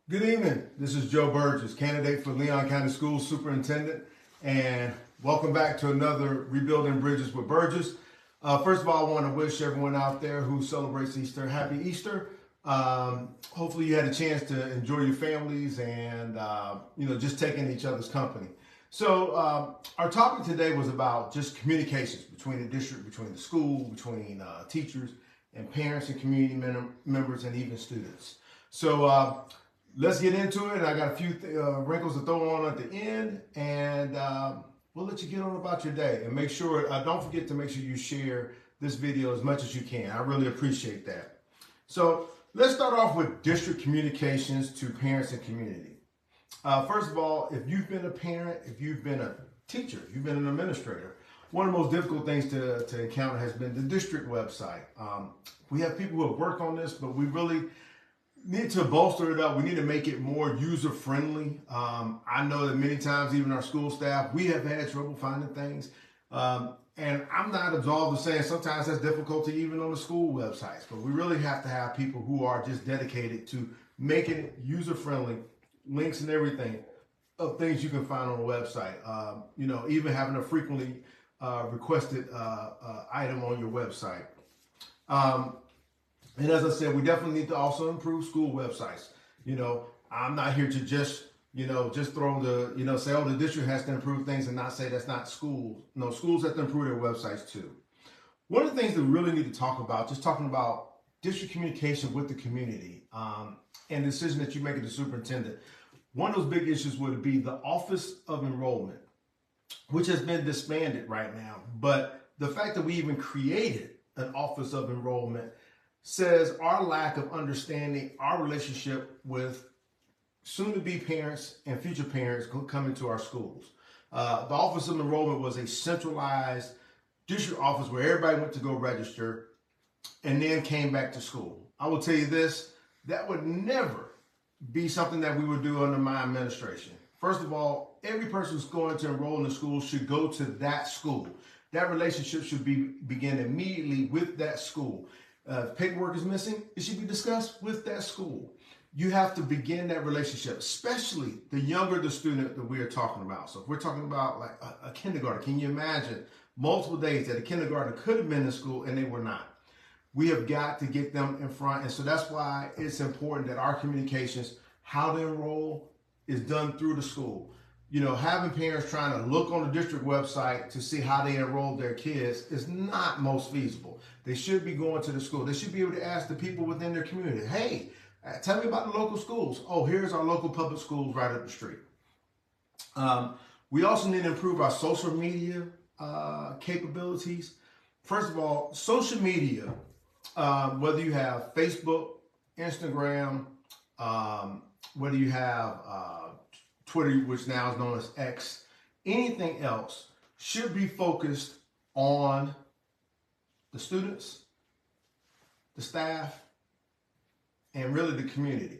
Good evening. This is Joe Burgess, candidate for Leon County Schools Superintendent, and welcome back to another Rebuilding Bridges with Burgess. First of all, I want to wish everyone out there who celebrates Easter, happy Easter. Hopefully you had a chance to enjoy your families and, just taking each other's company. So our topic today was about just communications between the district, between the school, between teachers and parents and community members and even students. So let's get into it. I got a few wrinkles to throw on at the end, and we'll let you get on about your day. And make sure, don't forget to make sure you share this video as much as you can. I really appreciate that. So let's start off with district communications to parents and community. First of all, if you've been a parent, if you've been a teacher, if you've been an administrator, one of the most difficult things to encounter has been the district website. We have people who have worked on this, but we really need to bolster it up. We need to make it more user-friendly. I know that many times, even our school staff, we have had trouble finding things. And I'm not absolved of saying sometimes that's difficulty even on the school websites, but we really have to have people who are just dedicated to making it user-friendly, links and everything of things you can find on the website. Even having a frequently requested item on your website. And as I said, we definitely need to also improve school websites. I'm not here to just throw say, oh, the district has to improve things and not say that's not schools. No, schools have to improve their websites too. One of the things that we really need to talk about, just talking about district communication with the community and the decision that you make as the superintendent, one of those big issues would be the Office of Enrollment, which has been disbanded right now. But the fact that we even created an Office of Enrollment says our lack of understanding our relationship with soon-to-be parents and future parents coming to our schools. The Office of Enrollment was a centralized district office where everybody went to go register and then came back to school. I will tell you this, that would never be something that we would do under my administration. First of all, every person who's going to enroll in the school should go to that school. That relationship should begin immediately with that school. If paperwork is missing, it should be discussed with that school. You have to begin that relationship, especially the younger the student that we are talking about. So if we're talking about like a kindergarten, can you imagine multiple days that a kindergarten could have been in school and they were not? We have got to get them in front. And so that's why it's important that our communications, how to enroll, is done through the school. Having parents trying to look on the district website to see how they enroll their kids is not most feasible. They should be going to the school. They should be able to ask the people within their community, hey, tell me about the local schools. Oh, here's our local public schools right up the street. We also need to improve our social media capabilities. First of all, social media, whether you have Facebook, Instagram, whether you have Twitter, which now is known as X, anything else should be focused on the students, the staff, and really the community.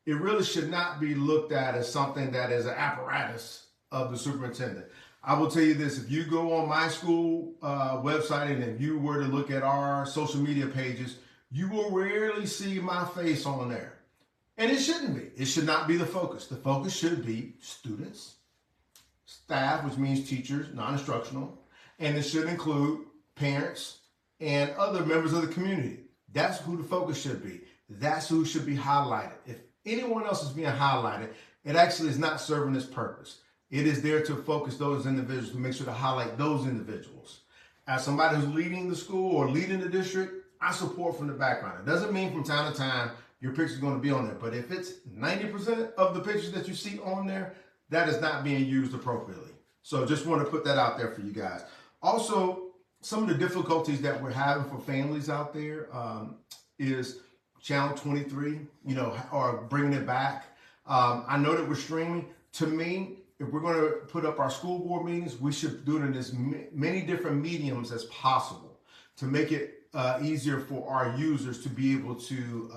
It really should not be looked at as something that is an apparatus of the superintendent. I will tell you this, if you go on my school website and if you were to look at our social media pages, you will rarely see my face on there. And it shouldn't be. It should not be the focus. The focus should be students, staff, which means teachers, non-instructional, and it should include parents and other members of the community. That's who the focus should be. That's who should be highlighted. If anyone else is being highlighted, it actually is not serving its purpose. It is there to focus those individuals, to make sure to highlight those individuals. As somebody who's leading the school or leading the district, I support from the background. It doesn't mean from time to time your picture is going to be on there. But if it's 90% of the pictures that you see on there, that is not being used appropriately. So just want to put that out there for you guys. Also, some of the difficulties that we're having for families out there is Channel 23, or bringing it back. I know that we're streaming. To me, if we're going to put up our school board meetings, we should do it in as many different mediums as possible to make it easier for our users to be able to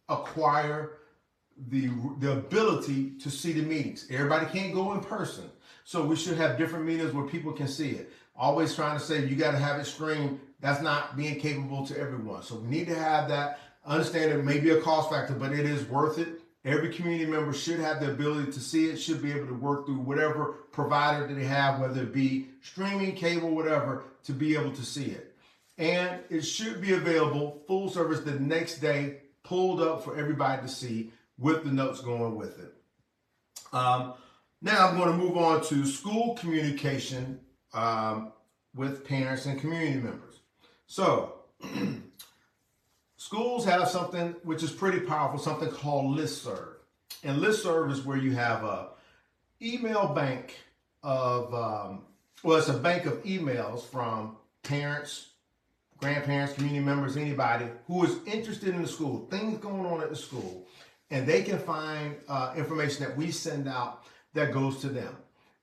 acquire the ability to see the meetings. Everybody can't go in person. So we should have different meetings where people can see it. Always trying to say you got to have it streamed. That's not being capable to everyone. So we need to have that. Understand it may be a cost factor, but it is worth it. Every community member should have the ability to see it, should be able to work through whatever provider that they have, whether it be streaming, cable, whatever, to be able to see it. And it should be available full service the next day, pulled up for everybody to see with the notes going with it. Now I'm going to move on to school communication with parents and community members. So schools have something which is pretty powerful, something called Listserv. And Listserv is where you have a email bank of, it's a bank of emails from parents, grandparents, community members, anybody who is interested in the school, things going on at the school, and they can find information that we send out that goes to them.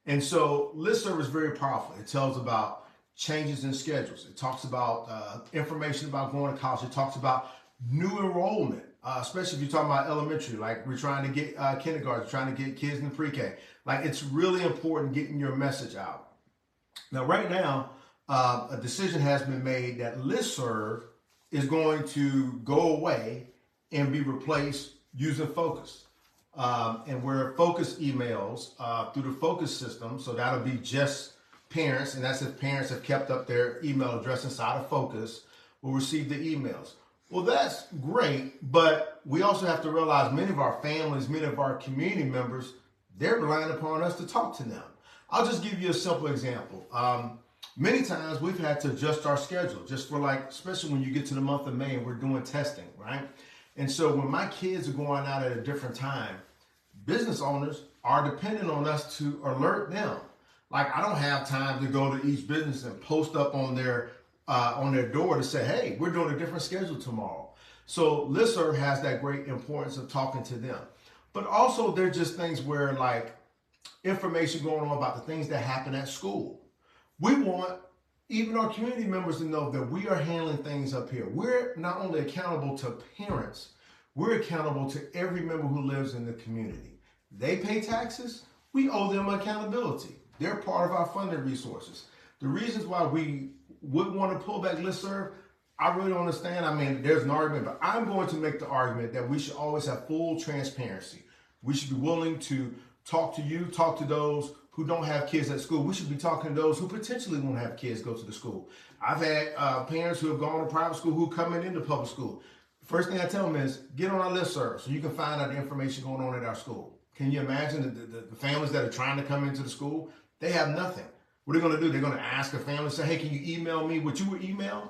And so Listserv is very powerful. It tells about changes in schedules. It talks about information about going to college. It talks about new enrollment, especially if you're talking about elementary, like we're trying to get kindergarten, trying to get kids in pre-K. Like, it's really important getting your message out. Now, right now, a decision has been made that Listserv is going to go away and be replaced using Focus. And where Focus emails through the Focus system, so that'll be just parents, and that's if parents have kept up their email address inside of Focus, will receive the emails. Well, that's great, but we also have to realize many of our families, many of our community members, they're relying upon us to talk to them. I'll just give you a simple example. Many times we've had to adjust our schedule just for, like, especially when you get to the month of May and we're doing testing, right? And so when my kids are going out at a different time, business owners are dependent on us to alert them. Like, I don't have time to go to each business and post up on their door to say, hey, we're doing a different schedule tomorrow. So Listserv has that great importance of talking to them. But also, there's just things where, like, information going on about the things that happen at school. We want even our community members to know that we are handling things up here. We're not only accountable to parents, we're accountable to every member who lives in the community. They pay taxes, we owe them accountability. They're part of our funding resources. The reasons why we would want to pull back Listserv, I really don't understand. I mean, there's an argument, but I'm going to make the argument that we should always have full transparency. We should be willing to talk to you, talk to those who don't have kids at school. We should be talking to those who potentially won't have kids go to the school. I've had parents who have gone to private school who come into public school. First thing I tell them is, get on our Listserv so you can find out the information going on at our school. Can you imagine the families that are trying to come into the school? They have nothing. What are they going to do? They're going to ask a family, say, hey, can you email me what you were emailed?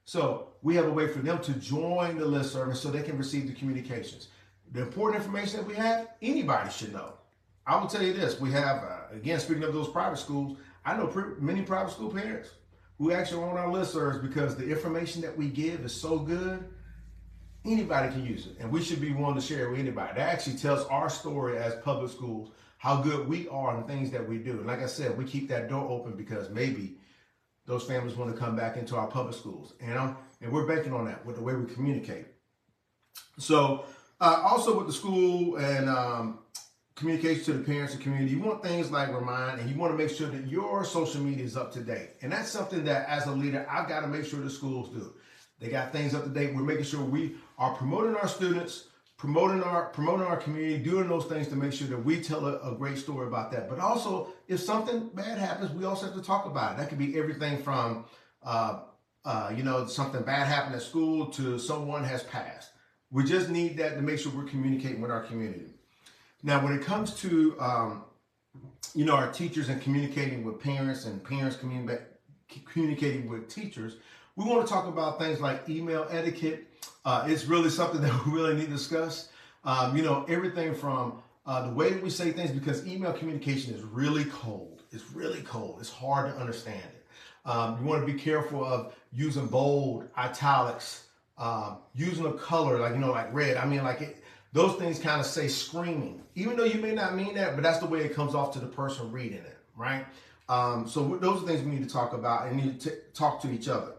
So we have a way for them to join the Listserv so they can receive the communications. The important information that we have, anybody should know. I will tell you this. We have, again, speaking of those private schools, I know many private school parents who actually are on our Listservs because the information that we give is so good, anybody can use it. And we should be willing to share it with anybody. That actually tells our story as public schools, how good we are and things that we do. And like I said, we keep that door open because maybe those families want to come back into our public schools. And we're banking on that with the way we communicate. So also with the school and communication to the parents and community, you want things like Remind, and you want to make sure that your social media is up to date. And that's something that as a leader, I've got to make sure the schools do. They got things up to date. We're making sure we are promoting our students, promoting our community, doing those things to make sure that we tell a great story about that. But also, if something bad happens, we also have to talk about it. That could be everything from, something bad happened at school to someone has passed. We just need that to make sure we're communicating with our community. Now, when it comes to, our teachers and communicating with parents and parents communicating with teachers, we want to talk about things like email etiquette. It's really something that we really need to discuss. Everything from the way that we say things, because email communication is really cold. It's really cold. It's hard to understand it. You want to be careful of using bold, italics, using a color like red. I mean, those things kind of say screaming, even though you may not mean that, but that's the way it comes off to the person reading it, right? So those are things we need to talk about and need to talk to each other.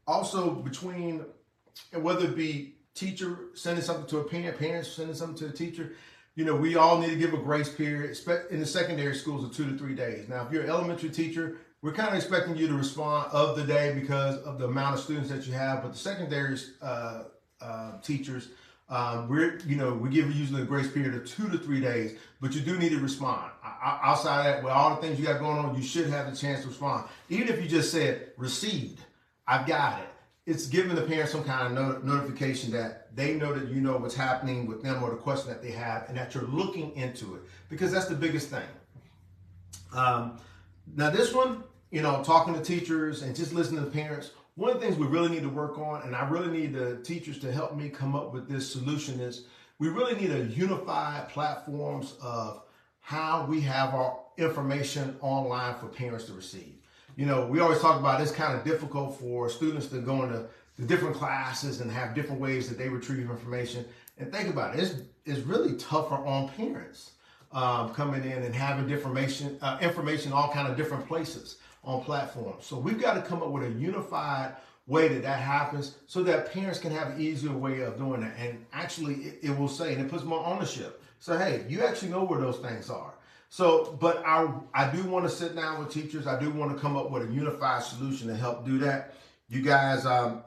Also, between, whether it be teacher sending something to a parent, parents sending something to a teacher, we all need to give a grace period. In the secondary schools of 2 to 3 days. Now, if you're an elementary teacher, we're kind of expecting you to respond of the day because of the amount of students that you have. But the secondary teachers, We give you usually a grace period of 2 to 3 days, but you do need to respond. Outside of that, with all the things you got going on, you should have the chance to respond. Even if you just said received, I've got it. It's giving the parents some kind of notification that they know that you know what's happening with them or the question that they have, and that you're looking into it, because that's the biggest thing. Now this one, talking to teachers and just listening to parents, one of the things we really need to work on, and I really need the teachers to help me come up with this solution, is we really need a unified platforms of how we have our information online for parents to receive. We always talk about it's kind of difficult for students to go into the different classes and have different ways that they retrieve information. And think about it, it's really tougher on parents coming in and having information all kind of different places on platforms. So we've got to come up with a unified way that happens so that parents can have an easier way of doing it. And actually it will say, and it puts more ownership. So, hey, you actually know where those things are. So, but I do want to sit down with teachers. I do want to come up with a unified solution to help do that. You guys, are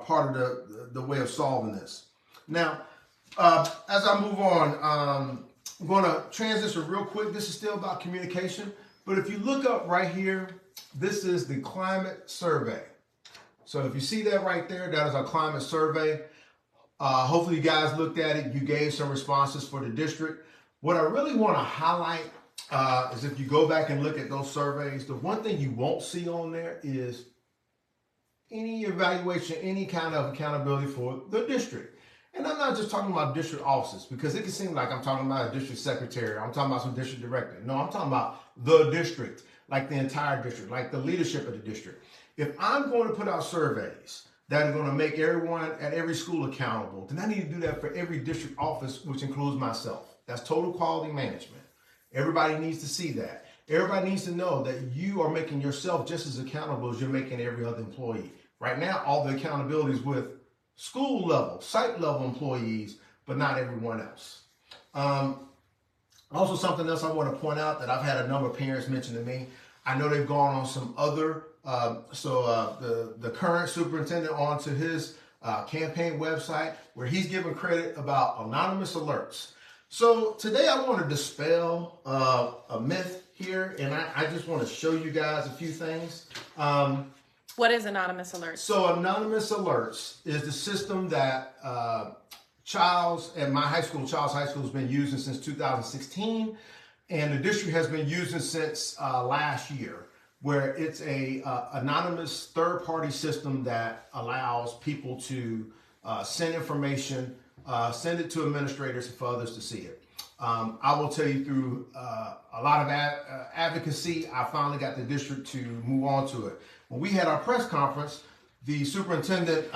part of the way of solving this. Now, as I move on, I'm going to transition real quick. This is still about communication. But if you look up right here, this is the climate survey. So if you see that right there, that is our climate survey. Hopefully you guys looked at it. You gave some responses for the district. What I really want to highlight is if you go back and look at those surveys, the one thing you won't see on there is any evaluation, any kind of accountability for the district. And I'm not just talking about district offices, because it can seem like I'm talking about a district secretary, I'm talking about some district director. No, I'm talking about the district, like the entire district, like the leadership of the district. If I'm going to put out surveys that are going to make everyone at every school accountable, then I need to do that for every district office, which includes myself. That's total quality management. Everybody needs to see that. Everybody needs to know that you are making yourself just as accountable as you're making every other employee. Right now, all the accountability is with school level, site level employees, but not everyone else. Also, something else I want to point out that I've had a number of parents mention to me. I know they've gone on some other, the current superintendent onto his campaign website where he's giving credit about anonymous alerts. So today I want to dispel a myth here, and I just want to show you guys a few things. What is anonymous alerts? So anonymous alerts is the system that Childs at my high school, Childs High School, has been using since 2016, and the district has been using since last year, where it's a anonymous third-party system that allows people to send information, send it to administrators and for others to see it. I will tell you through a lot of advocacy, I finally got the district to move on to it. When we had our press conference, the superintendent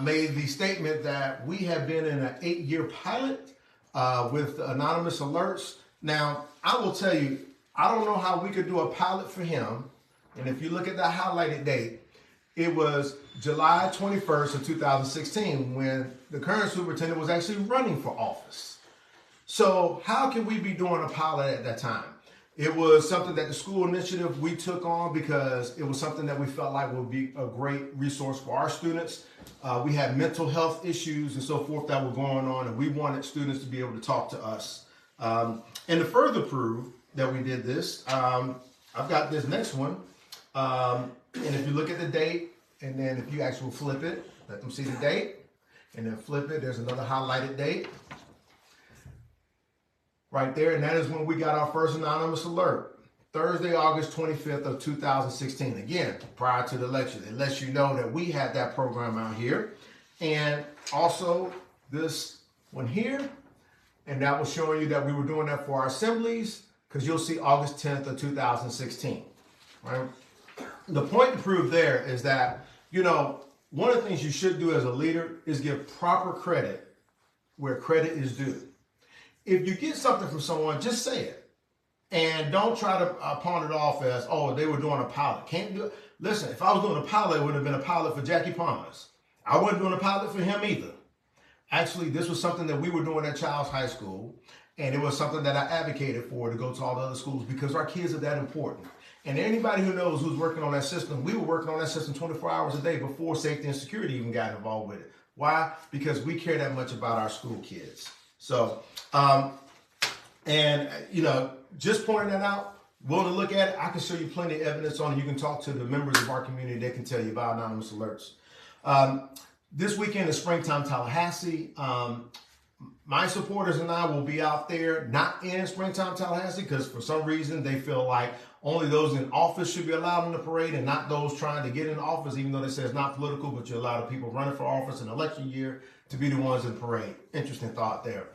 made the statement that we have been in an 8-year pilot with anonymous alerts. Now, I will tell you, I don't know how we could do a pilot for him. And if you look at the highlighted date, it was July 21st of 2016 when the current superintendent was actually running for office. So how can we be doing a pilot at that time? It was something that the school initiative we took on because it was something that we felt like would be a great resource for our students. We had mental health issues and so forth that were going on, and we wanted students to be able to talk to us. And to further prove that we did this, I've got this next one. And if you look at the date, and then if you actually flip it, let them see the date, and then flip it, there's another highlighted date right there, and that is when we got our first anonymous alert, Thursday, August 25th of 2016. Again, prior to the election. It lets you know that we had that program out here. And also this one here, and that was showing you that we were doing that for our assemblies, because you'll see August 10th of 2016, right? The point to prove there is that, one of the things you should do as a leader is give proper credit where credit is due. If you get something from someone, just say it. And don't try to pawn it off as, oh, they were doing a pilot. Can't do it. Listen, if I was doing a pilot, it would have been a pilot for Jackie Palmas. I wasn't doing a pilot for him either. Actually, this was something that we were doing at Childs High School. And it was something that I advocated for to go to all the other schools because our kids are that important. And anybody who knows who's working on that system, we were working on that system 24 hours a day before safety and security even got involved with it. Why? Because we care that much about our school kids. So, and just pointing that out, willing to look at it, I can show you plenty of evidence on it. You can talk to the members of our community. They can tell you about anonymous alerts. This weekend is Springtime Tallahassee. My supporters and I will be out there, not in Springtime Tallahassee, because for some reason they feel like only those in office should be allowed in the parade and not those trying to get in office, even though they say it's not political, but you allow the people running for office in election year to be the ones in the parade. Interesting thought there.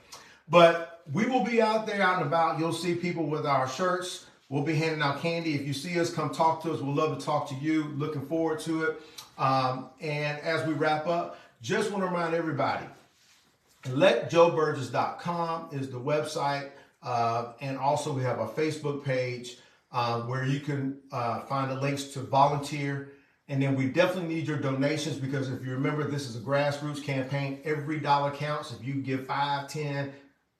But we will be out there, out and about. You'll see people with our shirts. We'll be handing out candy. If you see us, come talk to us. We'd love to talk to you. Looking forward to it. And as we wrap up, just want to remind everybody, LetJoeBurgess.com is the website. And also we have a Facebook page where you can find the links to volunteer. And then we definitely need your donations, because if you remember, this is a grassroots campaign. Every dollar counts. If you give 5, 10,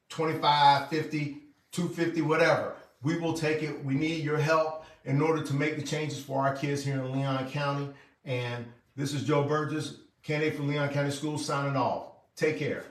25, 50, 250, whatever, we will take it. We need your help in order to make the changes for our kids here in Leon County. And this is Joe Burgess, candidate for Leon County Schools, signing off. Take care.